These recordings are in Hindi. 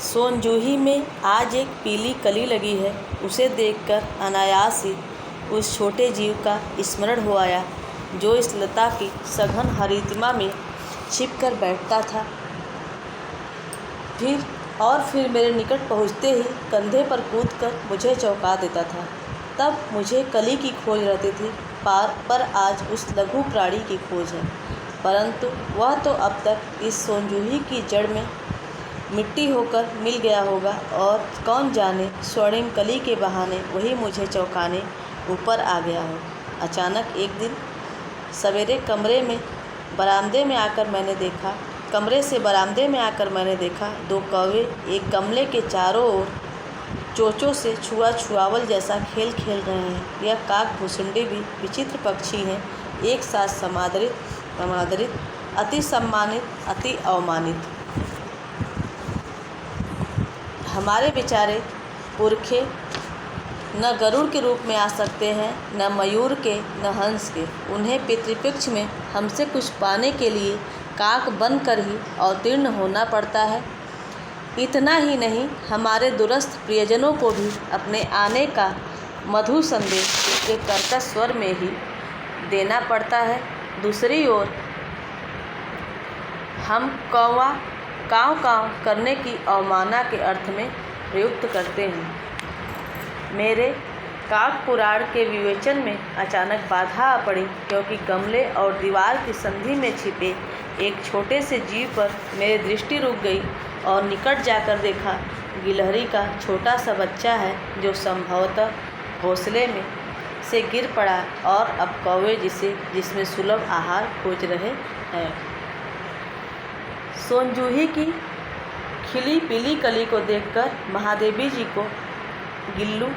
सोनजूही में आज एक पीली कली लगी है। उसे देखकर अनायास ही उस छोटे जीव का स्मरण हो आया जो इस लता की सघन हरितिमा में छिपकर बैठता था। फिर मेरे निकट पहुँचते ही कंधे पर कूदकर मुझे चौंका देता था। तब मुझे कली की खोज रहती थी, पर आज उस लघु प्राणी की खोज है। परंतु वह तो अब तक इस सोनजूही की जड़ में मिट्टी होकर मिल गया होगा और कौन जाने स्वर्णिम कली के बहाने वही मुझे चौंकाने ऊपर आ गया हो। अचानक एक दिन सवेरे कमरे से बरामदे में आकर मैंने देखा दो कौवे एक गमले के चारों ओर चोंचों से छुआवल जैसा खेल खेल रहे हैं। यह काक भुसुंडी भी विचित्र पक्षी हैं, एक साथ समादरित, अति सम्मानित, अति अवमानित। हमारे बेचारे पुरखे न गरुड़ के रूप में आ सकते हैं, न मयूर के, न हंस के। उन्हें पितृपक्ष में हमसे कुछ पाने के लिए काक बनकर ही अवतीर्ण होना पड़ता है। इतना ही नहीं, हमारे दूरस्थ प्रियजनों को भी अपने आने का मधुर संदेश उसके कर्कश स्वर में ही देना पड़ता है। दूसरी ओर हम कौवा काँव काँव करने की अवमानना के अर्थ में प्रयुक्त करते हैं। मेरे काक पुराण के विवेचन में अचानक बाधा आ पड़ी, क्योंकि गमले और दीवार की संधि में छिपे एक छोटे से जीव पर मेरी दृष्टि रुक गई और निकट जाकर देखा गिलहरी का छोटा सा बच्चा है जो संभवतः घोंसले में से गिर पड़ा और अब कौवे जिसमें सुलभ आहार खोज रहे हैं। सोनजूही की खिली पीली कली को देखकर महादेवी जी को गिल्लू,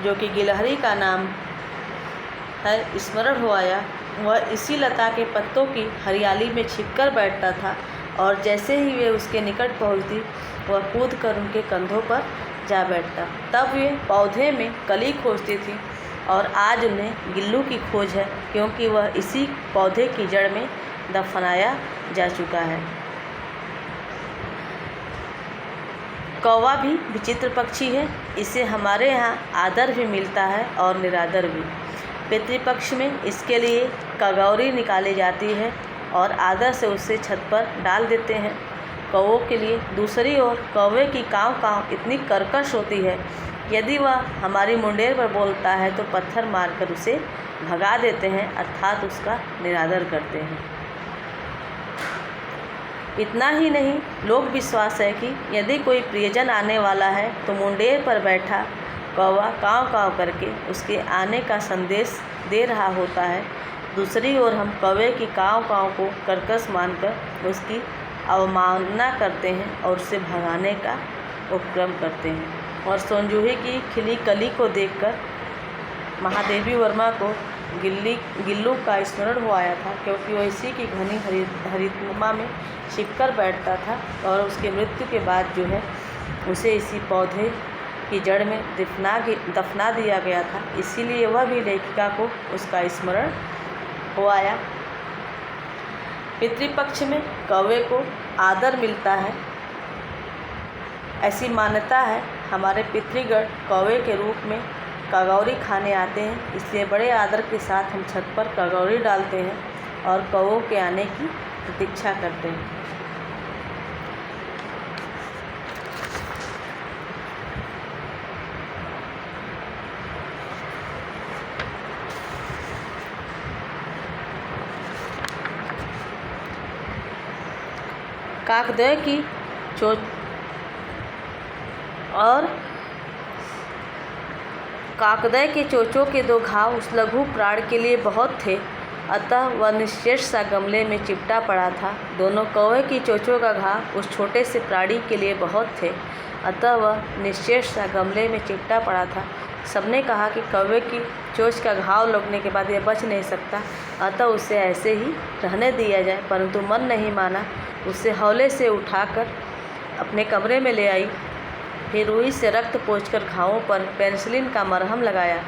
जो कि गिलहरी का नाम है, स्मरण हो आया। वह इसी लता के पत्तों की हरियाली में छिपकर बैठता था और जैसे ही वे उसके निकट पहुंचती, वह कूदकर उनके कंधों पर जा बैठता। तब वे पौधे में कली खोजती थी और आज उन्हें गिल्लू की खोज है, क्योंकि वह इसी पौधे की जड़ में दफनाया जा चुका है। कौवा भी विचित्र पक्षी है। इसे हमारे यहाँ आदर भी मिलता है और निरादर भी। पितृपक्ष में इसके लिए कगौरी निकाली जाती है और आदर से उसे छत पर डाल देते हैं कौवों के लिए। दूसरी ओर कौवे की काँव काँव इतनी कर्कश होती है, यदि वह हमारी मुंडेर पर बोलता है तो पत्थर मारकर उसे भगा देते हैं, अर्थात उसका निरादर करते हैं। इतना ही नहीं, लोक विश्वास है कि यदि कोई प्रियजन आने वाला है तो मुंडेर पर बैठा कौवा काँव काँव करके उसके आने का संदेश दे रहा होता है। दूसरी ओर हम कौवे की काँव काँव को कर्कश मानकर उसकी अवमानना करते हैं और उसे भगाने का उपक्रम करते हैं। और सोनजूही की खिली कली को देखकर महादेवी वर्मा को गिल्लू का स्मरण हो आया था, क्योंकि वह इसी की घनी हरितिमा में छिपकर बैठता था और उसके मृत्यु के बाद जो है उसे इसी पौधे की जड़ में दफना दिया गया था। इसीलिए वह भी लेखिका को उसका स्मरण हो आया। पितृपक्ष में कौवे को आदर मिलता है, ऐसी मान्यता है। हमारे पितृगण कौवे के रूप में कगौरी खाने आते हैं, इसलिए बड़े आदर के साथ हम छत पर कगौरी डालते हैं और कौवों के आने की प्रतीक्षा करते हैं। काकद्वय की चोंच और काकद्वय के चोंचों के दो घाव उस लघु प्राण के लिए बहुत थे, अतः वह निश्चेष सा गमले में चिपटा पड़ा था। दोनों कौवे की चोंचों का घाव उस छोटे से प्राणी के लिए बहुत थे, अतः वह निश्चेष सा गमले में चिपटा पड़ा था। सबने कहा कि कौवे की चोंच का घाव लगने के बाद यह बच नहीं सकता, अतः उसे ऐसे ही रहने दिया जाए। परंतु मन नहीं माना। उसे हौले से उठाकर अपने कमरे में ले आई। फिर रुई से रक्त पोंछकर घावों पर पेनिसिलिन का मरहम लगाया।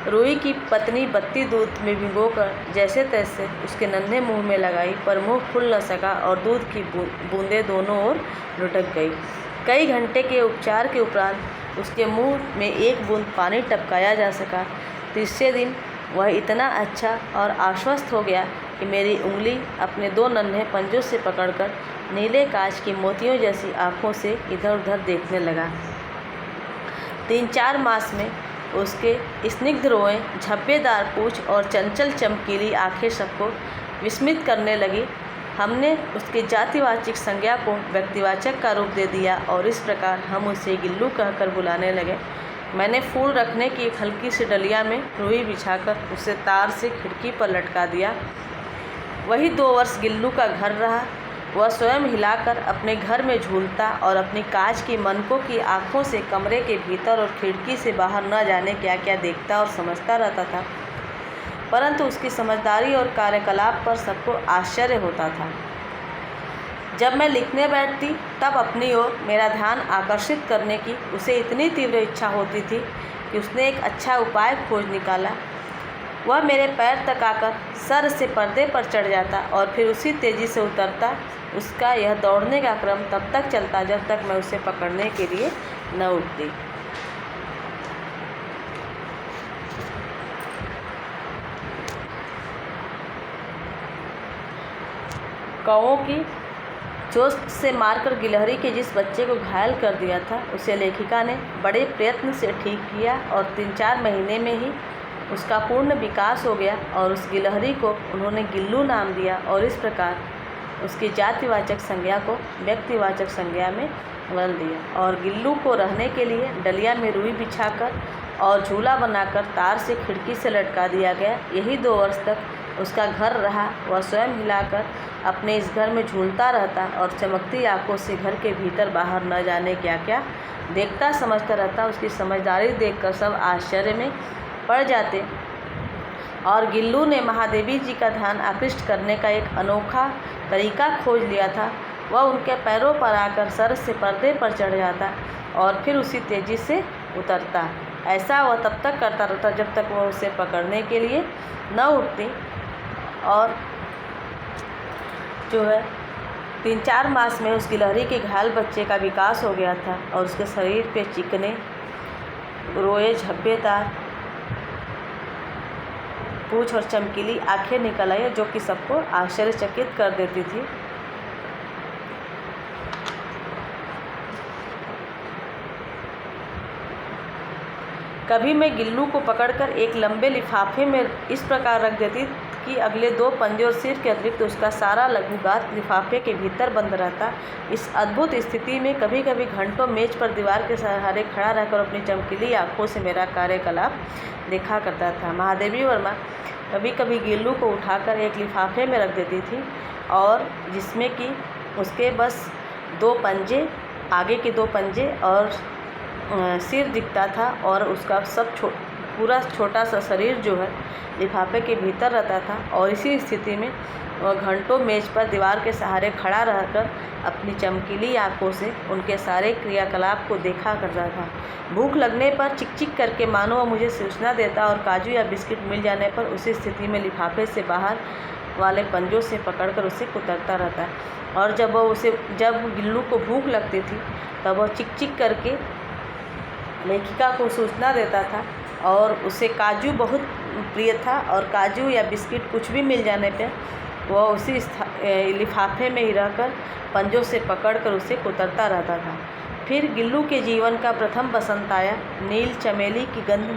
रुई की पत्नी बत्ती दूध में भिगोकर जैसे तैसे उसके नन्हे मुंह में लगाई, पर मुंह खुल न सका और दूध की बूंदें दोनों ओर लुढ़क गई। कई घंटे के उपचार के उपरांत उसके मुंह में एक बूंद पानी टपकाया जा सका। तीसरे दिन वह इतना अच्छा और आश्वस्त हो गया कि मेरी उंगली अपने 2 नन्हे पंजों से पकड़कर नीले कांच की मोतियों जैसी आँखों से इधर उधर देखने लगा। 3-4 मास में उसके स्निग्ध रोएं, झब्बेदार पूँछ और चंचल चमकीली आँखें सबको विस्मित करने लगी। हमने उसके जातिवाचक संज्ञा को व्यक्तिवाचक का रूप दे दिया और इस प्रकार हम उसे गिल्लू कहकर बुलाने लगे। मैंने फूल रखने की एक हल्की सी डलिया में रुई बिछाकर उसे तार से खिड़की पर लटका दिया। वही 2 वर्ष गिल्लू का घर रहा। वह स्वयं हिलाकर अपने घर में झूलता और अपनी कांच की मनकों की आँखों से कमरे के भीतर और खिड़की से बाहर न जाने क्या क्या देखता और समझता रहता था, परंतु उसकी समझदारी और कार्यकलाप पर सबको आश्चर्य होता था। जब मैं लिखने बैठती तब अपनी ओर मेरा ध्यान आकर्षित करने की उसे इतनी तीव्र इच्छा होती थी कि उसने एक अच्छा उपाय खोज निकाला। वह मेरे पैर तक आकर सर से पर्दे पर चढ़ जाता और फिर उसी तेज़ी से उतरता। उसका यह दौड़ने का क्रम तब तक चलता जब तक मैं उसे पकड़ने के लिए न उठती। कौओं की चोंच से मारकर गिलहरी के जिस बच्चे को घायल कर दिया था, उसे लेखिका ने बड़े प्रयत्न से ठीक किया और 3-4 महीने में ही उसका पूर्ण विकास हो गया और उस गिलहरी को उन्होंने गिल्लू नाम दिया और इस प्रकार उसकी जातिवाचक संज्ञा को व्यक्तिवाचक संज्ञा में बदल दिया। और गिल्लू को रहने के लिए डलिया में रुई बिछाकर और झूला बनाकर तार से खिड़की से लटका दिया गया। यही 2 वर्ष तक उसका घर रहा। वह स्वयं हिलाकर अपने इस घर में झूलता रहता और चमकती आंखों से घर के भीतर बाहर न जाने क्या क्या देखता समझता रहता। उसकी समझदारी देखकर सब आश्चर्य में पड़ जाते और गिल्लू ने महादेवी जी का ध्यान आकृष्ट करने का एक अनोखा तरीका खोज लिया था। वह उनके पैरों पर आकर सर से पर्दे पर चढ़ जाता और फिर उसी तेज़ी से उतरता। ऐसा वह तब तक करता रहता जब तक वह उसे पकड़ने के लिए न उठती। और जो है 3-4 मास में उस गिलहरी के घायल बच्चे का विकास हो गया था और उसके शरीर पे चिकने रोए, झब्बेदार पूँछ और चमकीली आंखें निकल आई जो कि सबको आश्चर्यचकित कर देती थी। कभी मैं गिल्लू को पकड़कर एक लंबे लिफाफे में इस प्रकार रख देती कि अगले 2 पंजे और सिर के अतिरिक्त उसका सारा लघुगात लिफाफे के भीतर बंद रहता। इस अद्भुत स्थिति में कभी कभी घंटों मेज पर दीवार के सहारे खड़ा रहकर अपनी चमकीली आंखों से मेरा कार्यकलाप देखा करता था। महादेवी वर्मा कभी कभी गिल्लू को उठाकर एक लिफाफे में रख देती थी और जिसमें कि उसके बस 2 पंजे, आगे के 2 पंजे और सिर दिखता था और उसका सब पूरा छोटा सा शरीर जो है लिफाफे के भीतर रहता था। और इसी स्थिति में वह घंटों मेज पर दीवार के सहारे खड़ा रहकर अपनी चमकीली आंखों से उनके सारे क्रियाकलाप को देखा करता था। भूख लगने पर चिक चिक करके मानो वह मुझे सूचना देता और काजू या बिस्किट मिल जाने पर उसी स्थिति में लिफाफे से बाहर वाले पंजों से पकड़कर उसे कुतरता रहता। और जब गिल्लू को भूख लगती थी तब वह चिक चिक करके लेखिका को सूचना देता था और उसे काजू बहुत प्रिय था और काजू या बिस्किट कुछ भी मिल जाने पे वह उसी लिफाफे में ही रहकर पंजों से पकड़कर उसे कुतरता रहता था। फिर गिल्लू के जीवन का प्रथम बसंत आया। नीम चमेली की गंध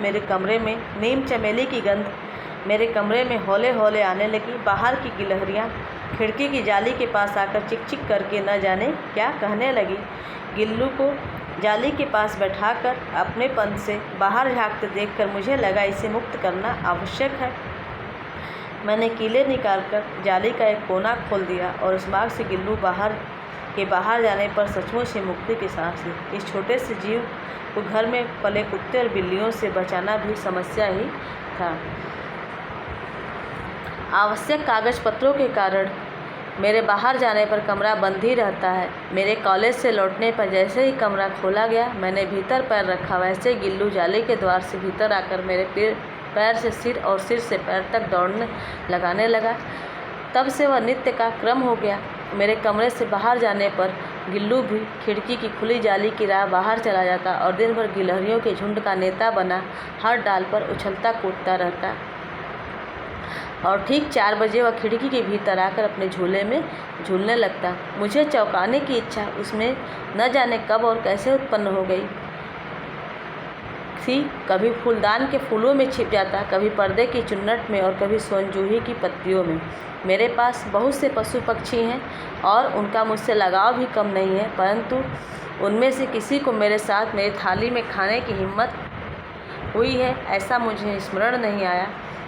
मेरे कमरे में हौले हौले आने लगी। बाहर की गिलहरियाँ खिड़की की जाली के पास आकर चिक चिक करके न जाने क्या कहने लगी। गिल्लू को जाली के पास बैठाकर अपने पंख से बाहर झांकते देखकर मुझे लगा इसे मुक्त करना आवश्यक है। मैंने कीले निकालकर जाली का एक कोना खोल दिया और उस मार्ग से गिल्लू बाहर जाने पर सचमुच ही मुक्ति की सांस ली। इस छोटे से जीव को घर में पले कुत्ते और बिल्लियों से बचाना भी समस्या ही था। आवश्यक कागज पत्रों के कारण मेरे बाहर जाने पर कमरा बंद ही रहता है। मेरे कॉलेज से लौटने पर जैसे ही कमरा खोला गया, मैंने भीतर पैर रखा, वैसे गिल्लू जाली के द्वार से भीतर आकर मेरे पैर से सिर और सिर से पैर तक दौड़ने लगाने लगा। तब से वह नित्य का क्रम हो गया। मेरे कमरे से बाहर जाने पर गिल्लू भी खिड़की की खुली जाली की राह बाहर चला जाता और दिन भर गिलहरियों के झुंड का नेता बना हर डाल पर उछलता कूदता रहता। और ठीक 4 बजे वह खिड़की के भीतर आकर अपने झूले में झूलने लगता। मुझे चौंकाने की इच्छा उसमें न जाने कब और कैसे उत्पन्न हो गई थी। कभी फूलदान के फूलों में छिप जाता, कभी पर्दे की चुन्नट में और कभी सोनजूही की पत्तियों में। मेरे पास बहुत से पशु पक्षी हैं और उनका मुझसे लगाव भी कम नहीं है, परंतु उनमें से किसी को मेरे साथ मेरी थाली में खाने की हिम्मत हुई है ऐसा मुझे स्मरण नहीं आया।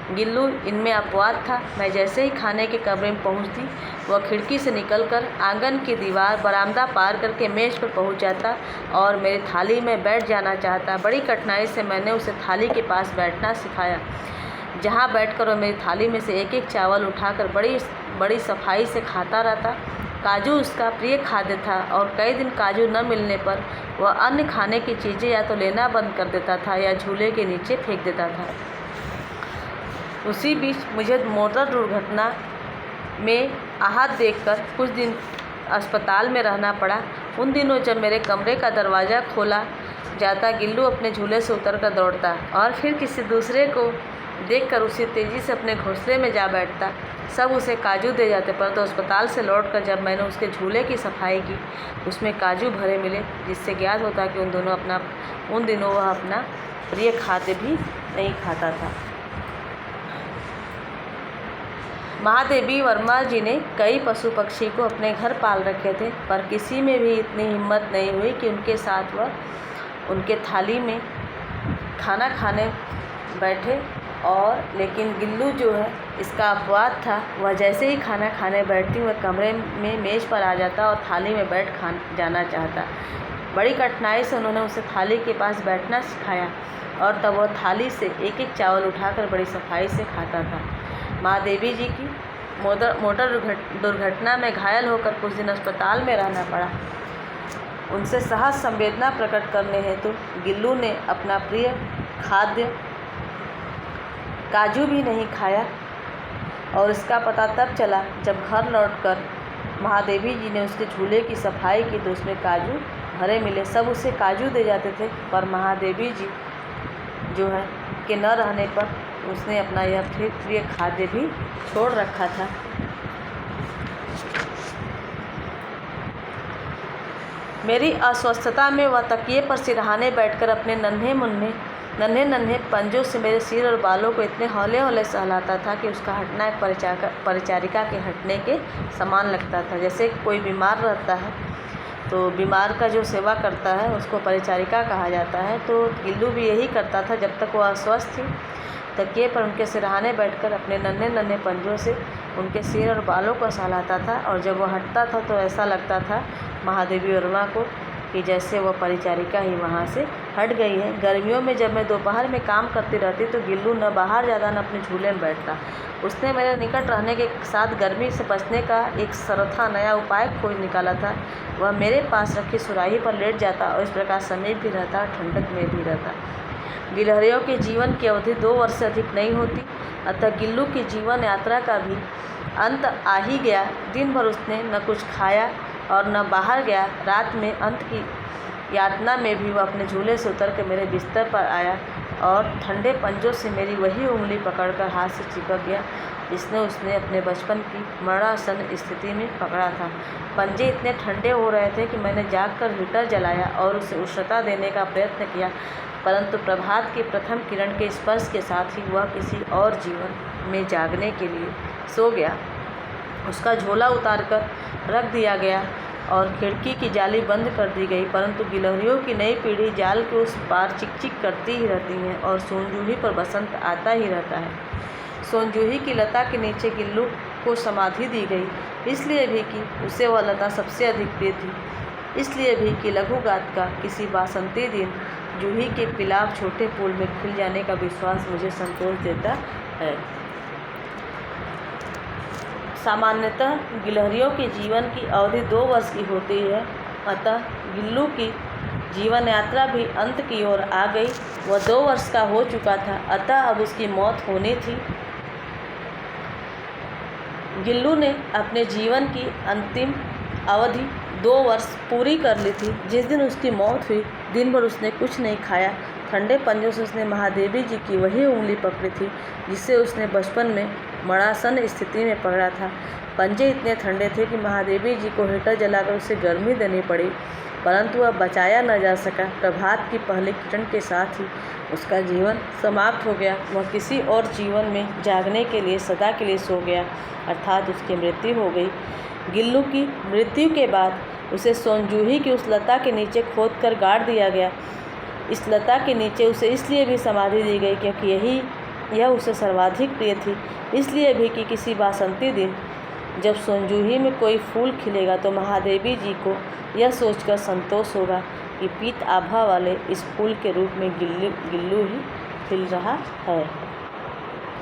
गिल्लू इनमें अपवाद था। मैं जैसे ही खाने के कमरे में पहुंचती, वह खिड़की से निकलकर आंगन की दीवार बरामदा पार करके मेज़ पर पहुंच जाता और मेरी थाली में बैठ जाना चाहता। बड़ी कठिनाई से मैंने उसे थाली के पास बैठना सिखाया, जहां बैठकर वह मेरी थाली में से एक एक चावल उठाकर बड़ी सफाई से खाता रहता। काजू उसका प्रिय खाद्य था और कई दिन काजू न मिलने पर वह अन्य खाने की चीज़ें या तो लेना बंद कर देता था या झूले के नीचे फेंक देता था। उसी बीच मुझे मोटर दुर्घटना में आहत देखकर कुछ दिन अस्पताल में रहना पड़ा। उन दिनों जब मेरे कमरे का दरवाज़ा खोला जाता, गिल्लू अपने झूले से उतरकर दौड़ता और फिर किसी दूसरे को देखकर उसी तेज़ी से अपने घोंसले में जा बैठता। सब उसे काजू दे जाते, परंतु अस्पताल से लौटकर जब मैंने उसके झूले की सफाई की, उसमें काजू भरे मिले, जिससे ज्ञात होता कि उन दिनों वह अपना प्रिय खाद्य भी नहीं खाता था। महादेवी वर्मा जी ने कई पशु पक्षी को अपने घर पाल रखे थे, पर किसी में भी इतनी हिम्मत नहीं हुई कि उनके साथ वह उनके थाली में खाना खाने बैठे। और लेकिन गिल्लू जो है इसका अपवाद था। वह जैसे ही खाना खाने बैठती, वह कमरे में मेज़ पर आ जाता और थाली में बैठ जाना चाहता। बड़ी कठिनाई से उन्होंने उसे थाली के पास बैठना सिखाया और तब वह थाली से एक एक चावल उठाकर बड़ी सफाई से खाता था। महादेवी जी की मोटर दुर्घटना में घायल होकर कुछ दिन अस्पताल में रहना पड़ा। उनसे सहज संवेदना प्रकट करने हेतु गिल्लू ने अपना प्रिय खाद्य काजू भी नहीं खाया और इसका पता तब चला जब घर लौटकर महादेवी जी ने उसके झूले की सफाई की तो उसमें काजू भरे मिले। सब उसे काजू दे जाते थे, पर महादेवी जी जो है कि न रहने पर उसने अपना यह प्रिय खाद्य भी छोड़ रखा था। मेरी अस्वस्थता में वह तकिए पर सिरहाने बैठकर अपने नन्हे पंजों से मेरे सिर और बालों को इतने हौले सहलाता था कि उसका हटना एक परिचारिका के हटने के समान लगता था। जैसे कोई बीमार रहता है तो बीमार का जो सेवा करता है उसको परिचारिका कहा जाता है। तो गिल्लू भी यही करता था। जब तक वह अस्वस्थ थी, तकिए पर उनके सिरहाने बैठकर अपने नन्हे पंजों से उनके सिर और बालों को सहलाता था। और जब वह हटता था तो ऐसा लगता था महादेवी वर्मा को कि जैसे वह परिचारिका ही वहाँ से हट गई है। गर्मियों में जब मैं दोपहर में काम करती रहती तो गिल्लू न बाहर ज़्यादा न अपने झूले में बैठता। उसने मेरे निकट रहने के साथ गर्मी से बचने का एक सरथा नया उपाय खोज निकाला था। वह मेरे पास रखी सुराही पर लेट जाता और इस प्रकार समीप भी रहता, ठंडक में भी रहता। गिलहरियों के जीवन की अवधि 2 वर्ष से अधिक नहीं होती, अतः गिल्लू की जीवन यात्रा का भी अंत आ ही गया। दिन भर उसने न कुछ खाया और न बाहर गया। रात में अंत की यातना में भी वह अपने झूले से उतरकर मेरे बिस्तर पर आया और ठंडे पंजों से मेरी वही उंगली पकड़कर हाथ से चिपक गया जिसने उसने अपने बचपन की मरणासन स्थिति में पकड़ा था। पंजे इतने ठंडे हो रहे थे कि मैंने जागकर हीटर जलाया और उसे उष्णता देने का प्रयत्न किया, परंतु प्रभात की प्रथम किरण के स्पर्श के साथ ही वह किसी और जीवन में जागने के लिए सो गया। उसका झोला उतारकर रख दिया गया और खिड़की की जाली बंद कर दी गई, परंतु गिलहरियों की नई पीढ़ी जाल के उस पार चिकचिक करती ही रहती है और सोनजूही पर बसंत आता ही रहता है। सोनजूही की लता के नीचे गिल्लू को समाधि दी गई, इसलिए भी कि उसे वह लता सबसे अधिक प्रिय थी, इसलिए भी कि लघुगात का किसी बासंती दिन जूही के पिलाव छोटे फूल में खिल जाने का विश्वास मुझे संतोष देता है। सामान्यतः गिलहरियों के जीवन की अवधि 2 वर्ष की होती है, अतः गिल्लू की जीवन यात्रा भी अंत की ओर आ गई। वह 2 वर्ष का हो चुका था, अतः अब उसकी मौत होनी थी। गिल्लू ने अपने जीवन की अंतिम अवधि 2 वर्ष पूरी कर ली थी। जिस दिन उसकी मौत हुई, दिन भर उसने कुछ नहीं खाया। ठंडे पंजों से उसने महादेवी जी की वही उंगली पकड़ी थी जिसे उसने बचपन में मड़ासन स्थिति में पकड़ा था। पंजे इतने ठंडे थे कि महादेवी जी को हीटर जलाकर उसे गर्मी देनी पड़ी, परंतु वह बचाया न जा सका। प्रभात की पहली किरण के साथ ही उसका जीवन समाप्त हो गया। वह किसी और जीवन में जागने के लिए सदा के लिए सो गया, अर्थात उसकी मृत्यु हो गई। गिल्लू की मृत्यु के बाद उसे सोनजूही की उस लता के नीचे खोदकर गाड़ दिया गया। इस लता के नीचे उसे इसलिए भी समाधि दी गई क्योंकि यह उसे सर्वाधिक प्रिय थी। इसलिए भी कि किसी बासंती दिन जब सोनजूही में कोई फूल खिलेगा तो महादेवी जी को यह सोचकर संतोष होगा कि पीत आभा वाले इस फूल के रूप में गिल्लू ही खिल रहा है।